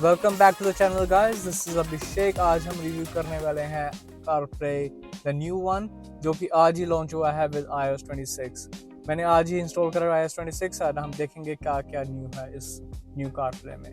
Welcome back to the channel guys, this is Abhishek. आज हम review करने वाले हैं CarPlay द न्यू वन, जो कि आज ही लॉन्च हुआ है विद iOS 26। मैंने आज ही इंस्टॉल करा iOS 26 और हम देखेंगे क्या क्या न्यू है इस न्यू CarPlay में।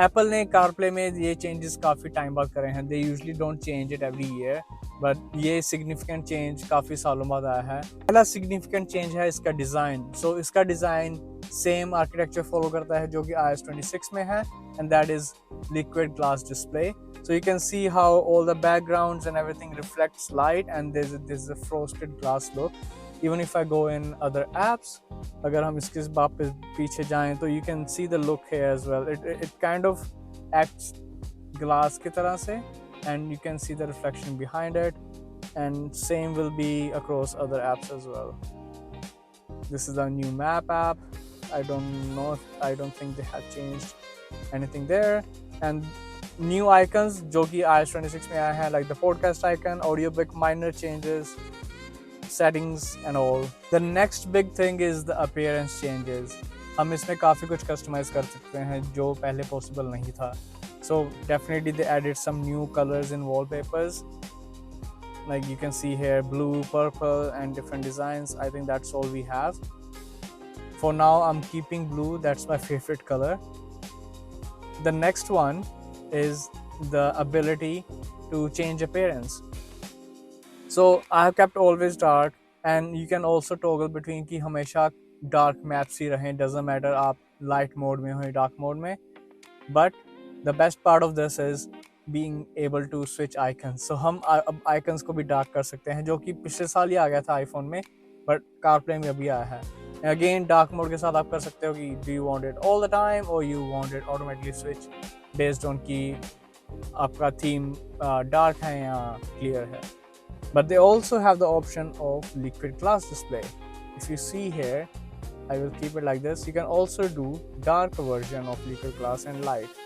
एप्पल ने CarPlay में ये चेंजेस काफ़ी टाइम बाद करे हैं। They usually don't change it every year, but ये सिग्निफिकेंट चेंज काफ़ी सालों बाद आया है। पहला सिग्निफिकेंट चेंज है इसका डिज़ाइन। सो इसका डिज़ाइन सेम आर्किटेक्चर फॉलो करता है जो कि iOS 26 में है, and that is liquid glass display. So you can see how all the backgrounds and everything reflects light, and there's a frosted glass look. Even if I go in other apps, अगर हम इसके वापस पीछे जाएं तो you can see the look here as well. It kind of acts glass की तरह से, and you can see the reflection behind it, and same will be across other apps as well. This is the new map app. I don't think they have changed anything there. And new icons जो कि iOS 26 में आया है, like the podcast icon, audiobook, minor changes, settings and all. The next big thing is the appearance changes. हम इसमें काफ़ी कुछ customize कर सकते हैं जो पहले possible नहीं था. So definitely they added some new colors in wallpapers. Like you can see here, blue, purple and different designs. I think that's all we have. For now, I'm keeping blue. That's my favorite color. The next one is the ability to change appearance. So I have kept always dark, and you can also toggle between कि हमेशा dark maps ही रहें. Doesn't matter आप light mode में हो या dark mode में. But the best part of this is being able to switch icons. So हम अब icons को भी dark कर सकते हैं, जो कि पिछले साल ही आ गया था iPhone में, but CarPlay में अभी आया है. अगेन डार्क मोड के साथ आप कर सकते हो कि do you want it all the time और you want it automatically switch based on कि आपका थीम डार्क है या क्लियर है. But they also have the option of liquid glass display. If you see here, I will keep it like this. You can also do dark version of liquid glass and light.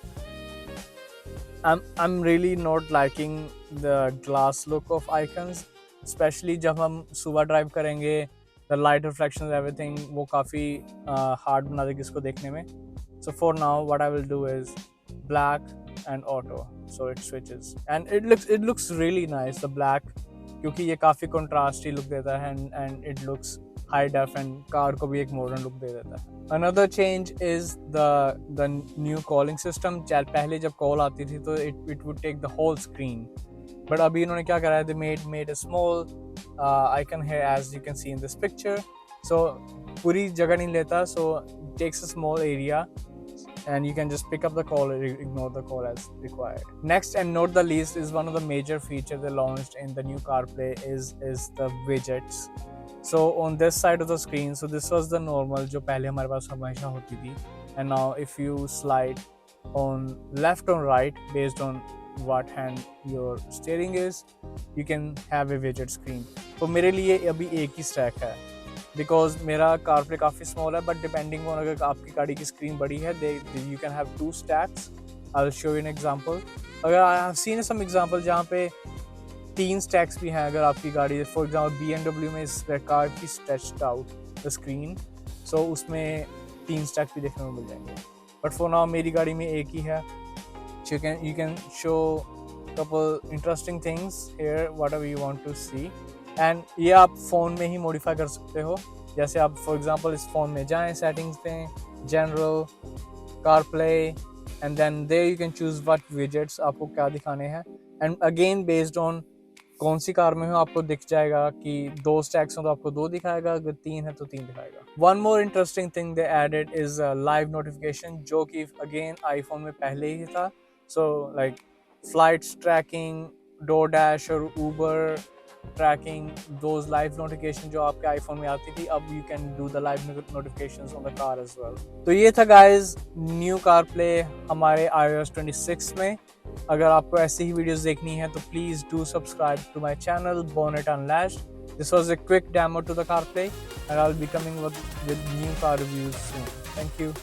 I'm really not liking the glass look of icons, especially जब हम सुबह drive करेंगे. The light reflections, everything वो काफ़ी hard बना देगी इसको देखने में. So for now, what I will do is black and auto, so it switches, and it looks really nice. The black क्योंकि ये काफ़ी contrasty look देता है, and it looks high def and car को भी एक modern look दे देता है. Another change is the new calling system. पहले जब कॉल आती थी तो it would take the whole screen, but अभी इन्होंने क्या करा है, they made a small icon here, as you can see in this picture. So पूरी जगह नहीं लेता, so it takes a small area and you can just pick up the call or ignore the call as required. Next and not the least is one of the major features they launched in the new CarPlay is the widgets. So on this side of the screen, so this was the normal जो पहले हमारे पास हमेशा होती थी, and now if you slide on left or right based on what hand your steering is, you can have a widget screen. तो मेरे लिए अभी एक ही स्टैक है, because मेरा CarPlay काफ़ी small है, but depending on अगर आपकी गाड़ी की स्क्रीन बड़ी है, you can have two stacks. I'll show you an example. अगर I have seen some example जहाँ पे 3 stacks भी हैं अगर आपकी गाड़ी, for example BMW में इस कार की stretched out the screen, so उसमें 3 stacks भी देखने को मिल जाएंगे. But for now मेरी गाड़ी में एक ही है. You can show couple interesting things here, whatever you want to see, and ये आप फ़ोन में ही modify कर सकते हो. जैसे आप for example इस फ़ोन में जाएं, settings में general, CarPlay, and then there you can choose what widgets आपको क्या दिखाने हैं, and again based on कौन सी कार में हो आपको दिख जाएगा कि 2 stacks हो तो आपको 2 दिखाएगा, अगर 3 है तो 3 दिखाएगा. One more interesting thing they added is live notification, जो कि again iPhone में पहले ही था. So like flights tracking, DoorDash और Uber tracking, those live notification जो आपके iPhone में आती थी, अब you can do the live notifications on the car as well. तो ये था guys new CarPlay हमारे iOS 26 में. अगर आपको ऐसी ही वीडियोस देखनी है तो please do subscribe to my channel Bonnet Unlatched. This was a quick demo to the CarPlay, and I'll be coming with new car reviews soon. Thank you.